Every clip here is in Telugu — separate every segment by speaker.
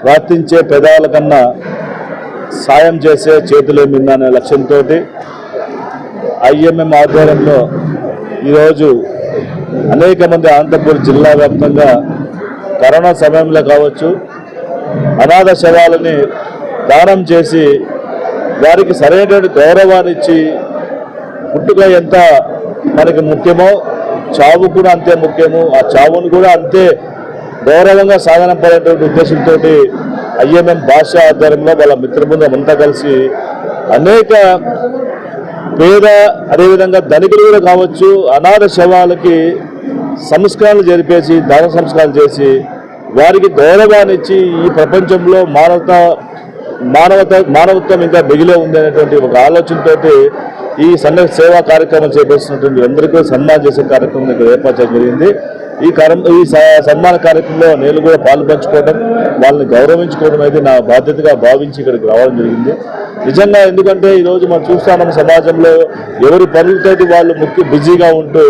Speaker 1: ప్రార్థించే పెదాల కన్నా సాయం చేసే చేతులేమింది అనే లక్ష్యంతో ఐఎంఎం ఆధ్వర్యంలో ఈరోజు అనేక మంది అనంతపురం జిల్లా వ్యాప్తంగా కరోనా సమయంలో కావచ్చు అనాథ శవాలని దానం చేసి వారికి సరైనటువంటి గౌరవాన్ని ఇచ్చి పుట్టుక ఎంత మనకి ముఖ్యమో చావు కూడా అంతే ముఖ్యము, ఆ చావును కూడా అంతే గౌరవంగా సాగనంపడేటువంటి ఉద్దేశంతో ఐఎంఎం భాష ఆధ్వర్యంలో వాళ్ళ మిత్రబృందం అంతా కలిసి అనేక పేద అదేవిధంగా ధనికులు కూడా కావచ్చు అనాథ శవాలకి సంస్కారాలు జరిపేసి దాన సంస్కారాలు చేసి వారికి గౌరవాన్ని ఇచ్చి ఈ ప్రపంచంలో మానవత్వం ఇంకా మిగిలే ఉంది అనేటువంటి ఒక ఆలోచనతో ఈ సేవా కార్యక్రమం చేపడుతున్నటువంటి అందరికీ సన్మానం చేసే కార్యక్రమం ఇక్కడ ఏర్పాటు చేయడం జరిగింది. ఈ సన్మాన కార్యక్రమంలో నేను కూడా పాల్పంచుకోవడం వాళ్ళని గౌరవించుకోవడం అయితే నా బాధ్యతగా భావించి ఇక్కడికి రావడం జరిగింది. నిజంగా ఎందుకంటే ఈరోజు మనం చూస్తున్నాం సమాజంలో ఎవరి పనులతోటి వాళ్ళు బిజీగా ఉంటూ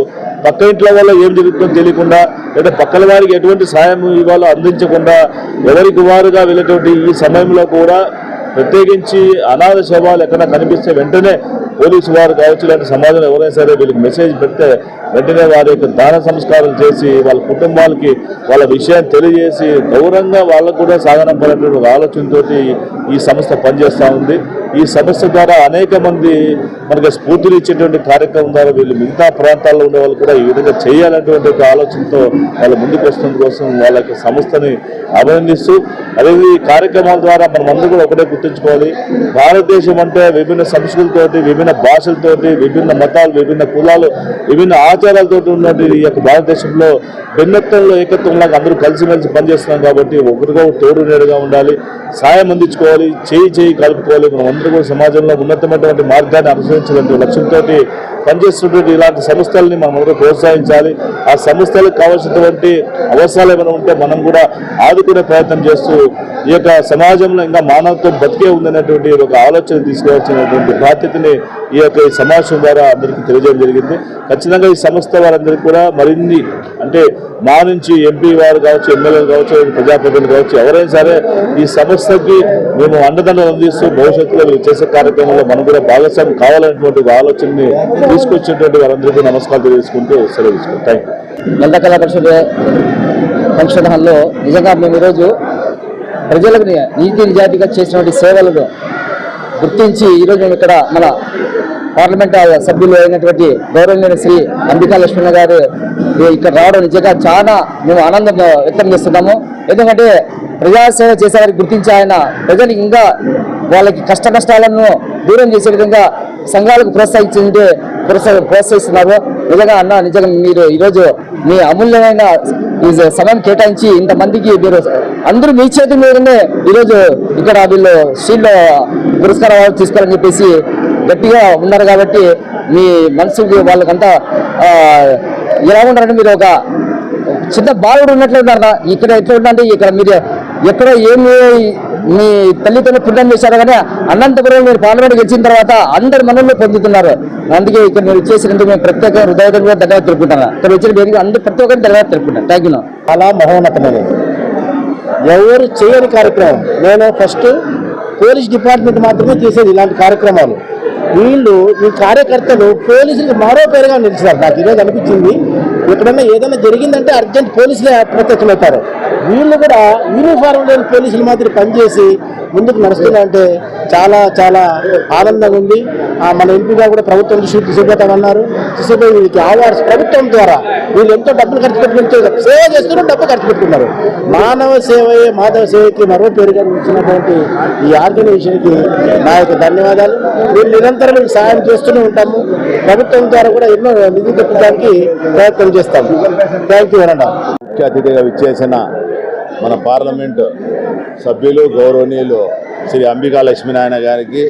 Speaker 1: పక్క ఇంట్లో వల్ల ఏం జరుగుతుందో తెలియకుండా లేదా పక్కల వారికి ఎటువంటి సాయం ఇవాళ అందించకుండా ఎవరికి వారుగా వెళ్ళేటువంటి ఈ సమయంలో కూడా ప్రత్యేకించి అనాథ శవాలు ఎక్కడ కనిపిస్తే వెంటనే పోలీసు వారు కావచ్చు ఇలాంటి సమాజంలో ఎవరైనా సరే వీళ్ళకి మెసేజ్ పెడితే వెంటనే వారి యొక్క దాన సంస్కారం చేసి వాళ్ళ కుటుంబాలకి వాళ్ళ విషయాన్ని తెలియజేసి గౌరవంగా వాళ్ళకు కూడా సాగనంపేటువంటి ఒక ఆలోచనతో ఈ సంస్థ పనిచేస్తూ ఉంది. ఈ సంస్థ ద్వారా అనేక మంది మనకి స్ఫూర్తిని ఇచ్చేటువంటి కార్యక్రమం ద్వారా వీళ్ళు మిగతా ప్రాంతాల్లో ఉండే వాళ్ళు కూడా ఈ విధంగా చేయాలనేటువంటి ఒక ఆలోచనతో వాళ్ళు ముందుకు వస్తున్న కోసం వాళ్ళ యొక్క సంస్థని అభినందిస్తూ అదే ఈ కార్యక్రమాల ద్వారా మనం అందరూ కూడా ఒకటే గుర్తుంచుకోవాలి. భారతదేశం అంటే విభిన్న సంస్కృతులతోటి విభిన్న భాషలతోటి విభిన్న మతాలు విభిన్న కులాలు విభిన్న ఆచారాలతో ఉన్నటువంటి ఈ యొక్క భారతదేశంలో భిన్నత్వంలో ఏకత్వంలాగా అందరూ కలిసిమెలిసి పనిచేస్తున్నాం కాబట్టి ఒకరికొకరు తోడు నేడుగా ఉండాలి, సాయం అందించుకోవాలి, చేయి కలుపుకోవాలి. మనం అందరూ కూడా సమాజంలో ఉన్నతమైనటువంటి మార్గాన్ని అనుసరించాలంటే లక్ష్యంతో పనిచేస్తున్నటువంటి ఇలాంటి సంస్థలని మనం అందరూ ప్రోత్సహించాలి. ఆ సంస్థలకు కావాల్సినటువంటి అవసరాలు ఏమైనా ఉంటే మనం కూడా ఆదుకునే ప్రయత్నం చేస్తూ ఈ యొక్క సమాజంలో ఇంకా మానవత్వం బతికే ఉందనేటువంటి ఒక ఆలోచన తీసుకోవాల్సినటువంటి బాధ్యతని ఈ యొక్క సమావేశం ద్వారా అందరికీ తెలియజేయడం జరిగింది. ఖచ్చితంగా ఈ సంస్థ వారందరికీ కూడా మరిన్ని అంటే మా నుంచి ఎంపీ వారు కావచ్చు ఎమ్మెల్యేలు కావచ్చు ప్రజాప్రతినిధులు కావచ్చు ఎవరైనా సరే ఈ సంస్థకి మేము అండదండలు అందిస్తూ భవిష్యత్తులో చేసే కార్యక్రమంలో మనం కూడా భాగస్వామ్యం కావాలనేటువంటి ఆలోచనని తీసుకొచ్చేటువంటి వారందరికీ నమస్కారాలు తెలియజేసుకుంటూ సెలవు తీసుకుంటాం. Thank you.
Speaker 2: లలిత కళా పరిషత్ ఫంక్షన్ హాల్లో నిజంగా మేము ఈరోజు ప్రజలకు నీతి నిజాయితీగా చేసినటువంటి సేవలను గుర్తించి ఈరోజు మేము ఇక్కడ మన పార్లమెంట్ సభ్యులు అయినటువంటి గౌరవనీయ శ్రీ అంబికా లక్ష్మణ గారు ఇక్కడ రావడం నిజంగా చాలా మేము ఆనందం వ్యక్తం చేస్తున్నాము. ఎందుకంటే ప్రజాసేవ చేసేవారికి గుర్తించి ఆయన ప్రజలకు ఇంకా వాళ్ళకి కష్టాలను దూరం చేసే విధంగా సంఘాలకు ప్రోత్సహిస్తున్నారు. నిజంగా అన్న నిజంగా మీరు ఈరోజు మీ అమూల్యమైన ఈ సమయం కేటాయించి ఇంతమందికి మీరు అందరూ మీ చేతి మీదనే ఈరోజు ఇక్కడ వీళ్ళు స్టీల్లో పురస్కారం తీసుకోవాలని చెప్పేసి గట్టిగా ఉన్నారు. కాబట్టి మీ మనసుకి వాళ్ళకంతా ఎలా ఉన్నారంటే మీరు ఒక చిన్న బాలుడు ఉన్నట్లు ఉన్నారా. ఇక్కడ ఎట్లా ఉందంటే ఇక్కడ మీరు ఎక్కడో ఏమి మీ తల్లిదండ్రులు పుణ్యం చేశారు కానీ అనంతపురం మీరు పార్లమెంట్ గెలిచిన తర్వాత అందరి మనల్లో పొందుతున్నారు. అందుకే ఇక్కడ మీరు చేసినందుకు మేము ప్రత్యేక హృదయంగా ధన్యవాదాలు తెలుపుకుంటున్నాను. ఇక్కడ వచ్చిన అందరూ ప్రతి ఒక్కరిని ధన్యవాదాలు తెలుపుకుంటాను. Thank you.
Speaker 3: చాలా మహోన్నతమైనది, ఎవరు చేయని కార్యక్రమం. నేను ఫస్ట్ పోలీస్ డిపార్ట్మెంట్ మాత్రమే చేసేది ఇలాంటి కార్యక్రమాలు. వీళ్ళు ఈ కార్యకర్తలు పోలీసులకు మరో పేరుగా నిలిచారు. నాకు ఈరోజు అనిపించింది ఎక్కడన్నా ఏదైనా జరిగిందంటే అర్జెంట్ పోలీసులే ప్రత్యక్షమవుతారు. వీళ్ళు కూడా యూనిఫారం లేని పోలీసుల మాదిరి పనిచేసి ముందుకు నడుస్తున్నారంటే చాలా చాలా ఆనందంగా ఉంది. మన ఎంపీగా కూడా ప్రభుత్వం దృష్టి తీసుకుపోతామన్నారు. తీసుకుపోయి వీళ్ళకి అవార్డ్స్ ప్రభుత్వం ద్వారా వీళ్ళు ఎంతో డబ్బులు ఖర్చు పెట్టుకుని సేవ చేస్తున్నారు, డబ్బు ఖర్చు పెట్టుకున్నారు. మానవ సేవయే మాధవ సేవకి మరో పేరుగా నిలిచినటువంటి ఈ ఆర్గనైజేషన్కి నా యొక్క ధన్యవాదాలు. మేము నిరంతరం సహాయం చేస్తూనే ఉంటాము. ప్రభుత్వం ద్వారా కూడా ఎన్నో నిధులు తెప్పడానికి ప్రయత్నం చేస్తాము. థ్యాంక్ యూ అనండి.
Speaker 1: ముఖ్య అతిథిగా విచ్చేసిన మన పార్లమెంటు సభ్యులు గౌరవనీయులు శ్రీ అంబికా లక్ష్మీనారాయణ గారికి,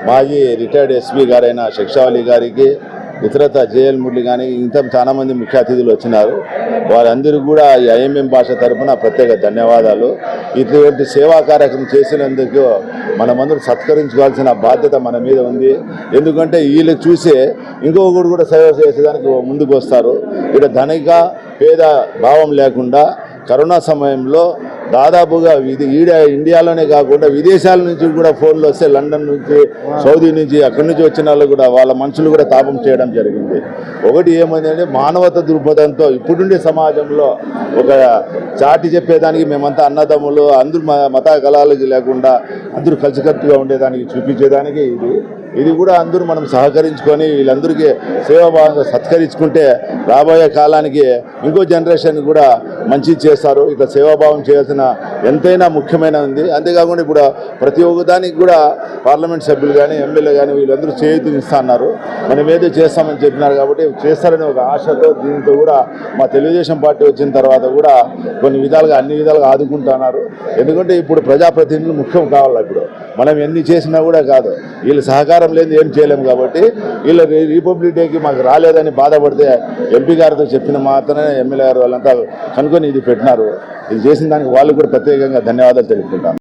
Speaker 1: మాజీ రిటైర్డ్ ఎస్పీ గారైన శిక్షావళి గారికి, ఇతరత జేఎల్ మురళి కానీ ఇంకా చాలామంది ముఖ్య అతిథులు వచ్చినారు. వారందరూ కూడా ఈ ఐఎంఎం భాష తరఫున ప్రత్యేక ధన్యవాదాలు. ఇటువంటి సేవా కార్యక్రమం చేసినందుకు మనమందరూ సత్కరించుకోవాల్సిన బాధ్యత మన మీద ఉంది. ఎందుకంటే వీళ్ళు చూసే ఇంకొకరు కూడా సేవ చేసేదానికి ముందుకు వస్తారు. ఇక్కడ ధనిక పేద భావం లేకుండా కరోనా సమయంలో
Speaker 4: దాదాపుగా ఇండియాలోనే కాకుండా విదేశాల నుంచి కూడా ఫోన్లు వస్తే లండన్ నుంచి, సౌదీ నుంచి, అక్కడి నుంచి వచ్చిన వాళ్ళు కూడా వాళ్ళ మనుషులు కూడా తాపం చేయడం జరిగింది. ఒకటి ఏమైందంటే మానవత దృక్పథంతో ఇప్పుడుండే సమాజంలో ఒక చాటి చెప్పేదానికి మేమంతా అన్నదమ్ములు, అందరూ మత కళాలకి లేకుండా అందరూ కలిసికట్టుగా ఉండేదానికి చూపించేదానికి ఇది కూడా అందరూ మనం సహకరించుకొని వీళ్ళందరికీ సేవాభావంగా సత్కరించుకుంటే రాబోయే కాలానికి ఇంకో జనరేషన్ కూడా మంచి చేస్తారు. ఇట్లా సేవాభావం చేయాల్సిన ఎంతైనా ముఖ్యమైన ఉంది. అంతేకాకుండా ఇప్పుడు ప్రతి ఒక్క దానికి కూడా పార్లమెంట్ సభ్యులు కానీ, ఎమ్మెల్యే కానీ వీళ్ళందరూ చేయూతనిస్తా అన్నారు. మనం ఏదో చేస్తామని చెప్పినారు కాబట్టి చేస్తారని ఒక ఆశతో దీంతో కూడా మా తెలుగుదేశం పార్టీ వచ్చిన తర్వాత కూడా కొన్ని విధాలుగా అన్ని విధాలుగా ఆదుకుంటున్నారు. ఎందుకంటే ఇప్పుడు ప్రజాప్రతినిధులు ముఖ్యం కావాలి. ఇప్పుడు మనం ఎన్ని చేసినా కూడా కాదు, వీళ్ళ సహకారం లేదు ఏం చేయలేము. కాబట్టి వీళ్ళ రిపబ్లిక్ డేకి మాకు రాలేదని బాధపడితే ఎంపీ గారితో చెప్పిన మాత్రమే ఎమ్మెల్యే గారు వాళ్ళంతా కనుక్కొని ఇది పెట్టినారు. ఇది చేసిన దానికి వాళ్ళు కూడా ప్రత్యేకంగా ధన్యవాదాలు తెలుపుకుంటాను.